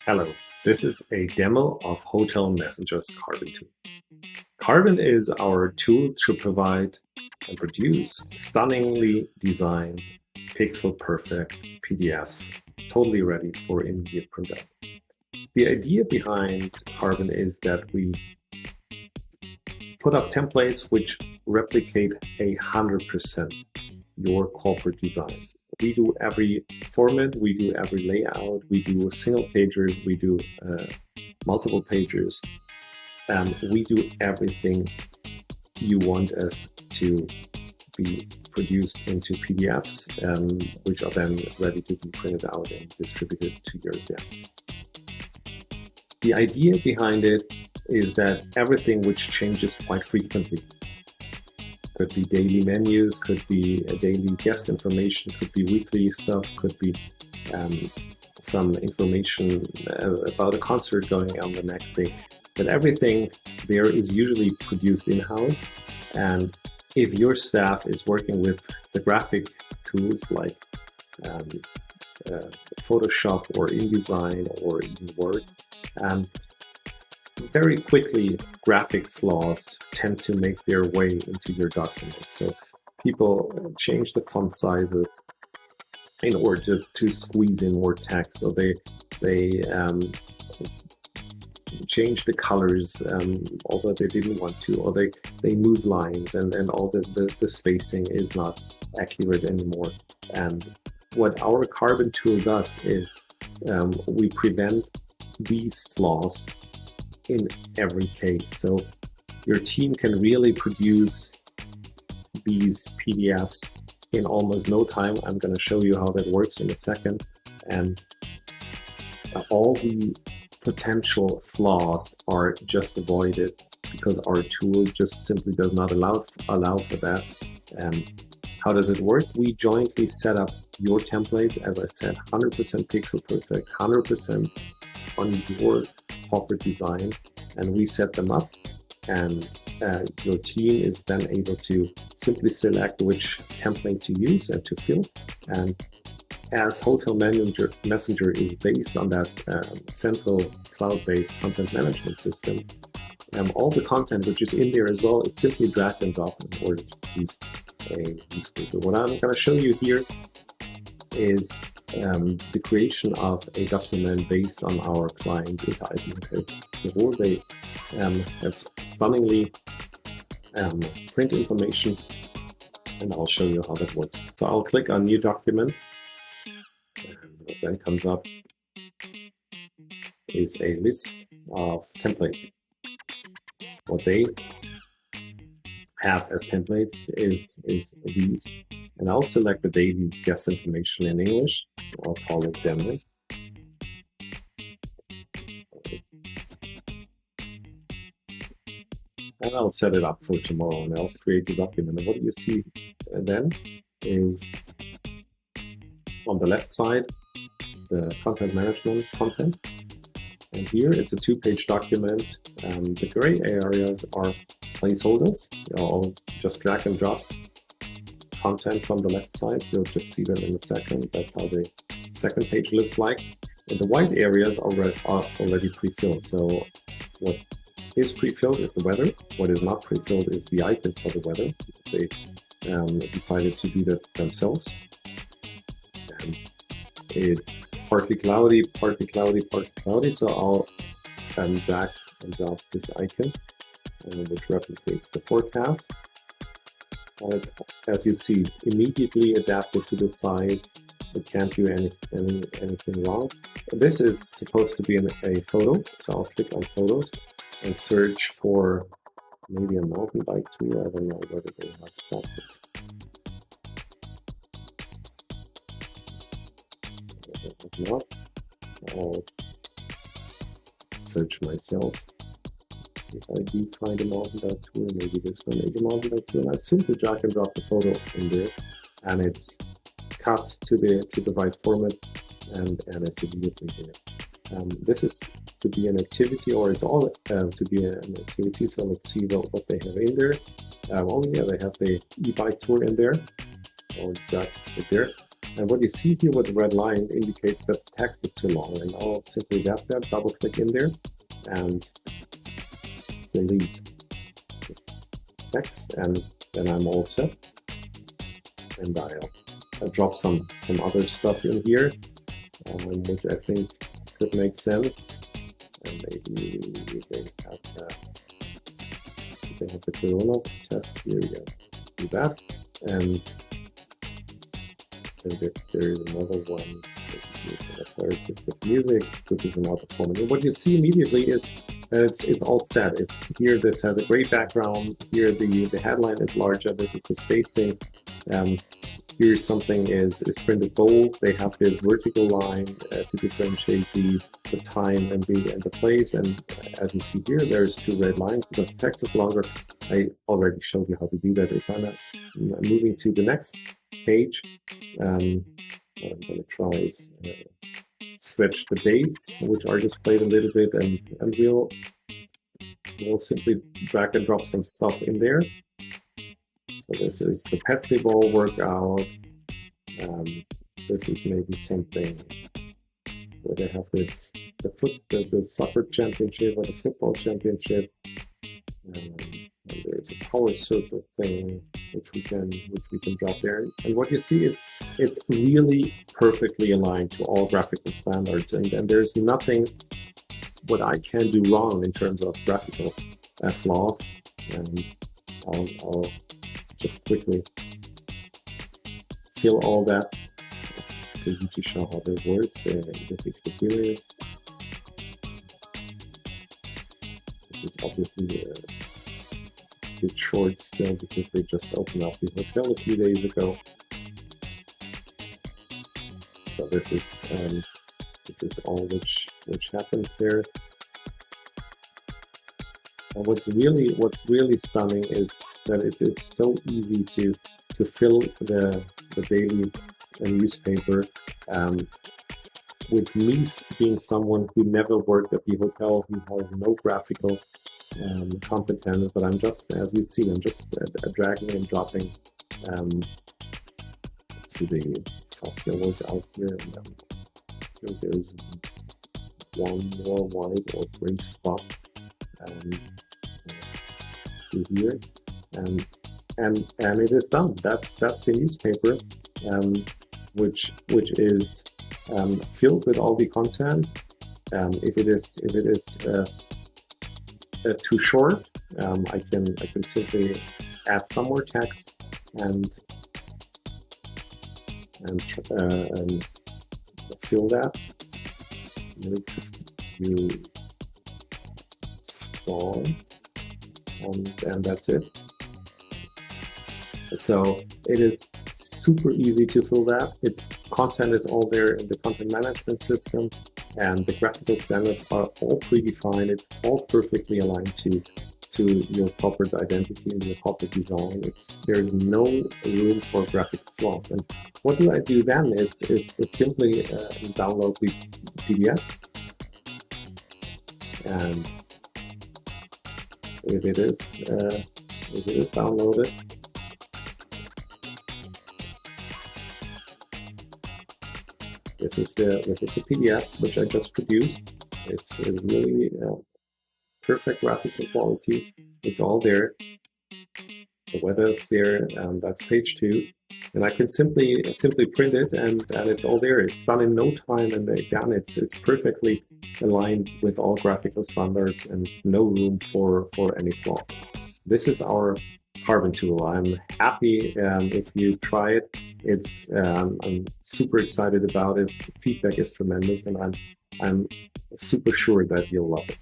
Hello, this is a demo of Hotel Messenger's Carbon tool. Carbon is our tool to provide and produce stunningly designed, pixel-perfect PDFs, totally ready for immediate printout. The idea behind Carbon is that we put up templates which replicate 100% your corporate design. We do every format, we do every layout, we do single pagers, we do multiple pagers. We do everything you want us to be produced into PDFs, which are then ready to be printed out and distributed to your guests. The idea behind it is that everything which changes quite frequently, could be daily menus, could be a daily guest information, could be weekly stuff, could be some information about a concert going on the next day. But everything there is usually produced in-house. And if your staff is working with the graphic tools like Photoshop or InDesign or even Word, very quickly graphic flaws tend to make their way into your documents. So people change the font sizes in order to squeeze in more text, or they change the colors although they didn't want to, or they move lines, and all the spacing is not accurate anymore. And what our Carbon tool does is we prevent these flaws in every case. So your team can really produce these PDFs in almost no time. I'm going to show you how that works in a second. And all the potential flaws are just avoided because our tool just simply does not allow for that. How does it work? We jointly set up your templates, as I said, 100% pixel perfect, 100% on your corporate design, and we set them up, and your team is then able to simply select which template to use and to fill. And as Hotel Messenger is based on that central cloud-based content management system, all the content which is in there as well is simply drag and drop in order to use a newspaper. What I'm going to show you here is the creation of a document based on our client data. They have stunningly print information, and I'll show you how that works. So I'll click on New Document, and what then comes up is a list of templates. What they have as templates is these, and I'll select the daily guest information in English. I'll call it demo. And I'll set it up for tomorrow, and I'll create the document. And what you see then is on the left side, the content management content. And here it's a 2-page document. The gray areas are placeholders. I'll just drag and drop content from the left side. You'll just see them in a second. That's how the second page looks like. And the white areas are already pre-filled. So what is pre-filled is the weather. What is not pre-filled is the icons for the weather, because they decided to do that themselves. And it's partly cloudy, partly cloudy, partly cloudy. So I'll drag and drop this icon, which replicates the forecast. It's, as you see, immediately adapted to the size. It can't do anything wrong. And this is supposed to be a photo, so I'll click on Photos and search for maybe a mountain bike tour. I don't know whether they have pockets. If not, so I'll search myself. If I do find a mountain bike tour, maybe this one is a mountain bike tour, and I simply drag and drop the photo in there, and it's cut to the right format, and it's immediately there. This is to be an activity, or it's all to be an activity. So let's see what they have in there. They have the e-bike tour in there. I'll drag it there. And what you see here with the red line indicates that the text is too long. And I'll simply grab that, double click in there, and delete text, and then I'm all set. And I'll drop some other stuff in here, which I think could make sense. And maybe they have the corona test. Here we go. Do that, and there's another one. With music, which is an auto format. And what you see immediately is that it's all set. It's here. This has a gray background. Here the headline is larger. This is the spacing. Here something is printed bold. They have this vertical line to differentiate the time and the place. And as you see here, there's two red lines because the text is longer. I already showed you how to do that. If I'm moving to the next page, what I'm going to try is stretch the dates, which are displayed a little bit, and we'll simply drag and drop some stuff in there. So this is the Petsy Ball workout. This is maybe something where they have the soccer championship or the football championship. And there's a power circle thing which we can drop there. And what you see is it's really perfectly aligned to all graphical standards, and there's nothing what I can do wrong in terms of graphical flaws. And I'll just quickly fill all that for you to show how that works. This is the period. This is obviously a bit short still because they just opened up the hotel a few days ago. So this is all which happens there. And what's really stunning is that it is so easy to fill the daily newspaper. With me being someone who never worked at the hotel, who has no graphical competence, but I'm just, as you see, I'm just dragging and dropping. Let's see the fascia work out here. And there's one more white or gray spot through here, and it is done. That's the newspaper, which is filled with all the content. If it is too short, I can simply add some more text and fill that. Makes you stall, and that's it. So it is super easy to fill that. Its content is all there in the content management system, and the graphical standards are all predefined. It's all perfectly aligned to your corporate identity and your corporate design. There's no room for graphic flaws. And what do I do then is simply download the PDF, and if it is downloaded, this is the PDF which I just produced. It's really perfect graphical quality. It's all there. The weather is there, and that's page 2. And I can simply print it, and it's all there. It's done in no time, and again, it's perfectly aligned with all graphical standards and no room for any flaws. This is our Carbon tool. I'm happy if you try it. I'm super excited about it. The feedback is tremendous, and I'm super sure that you'll love it.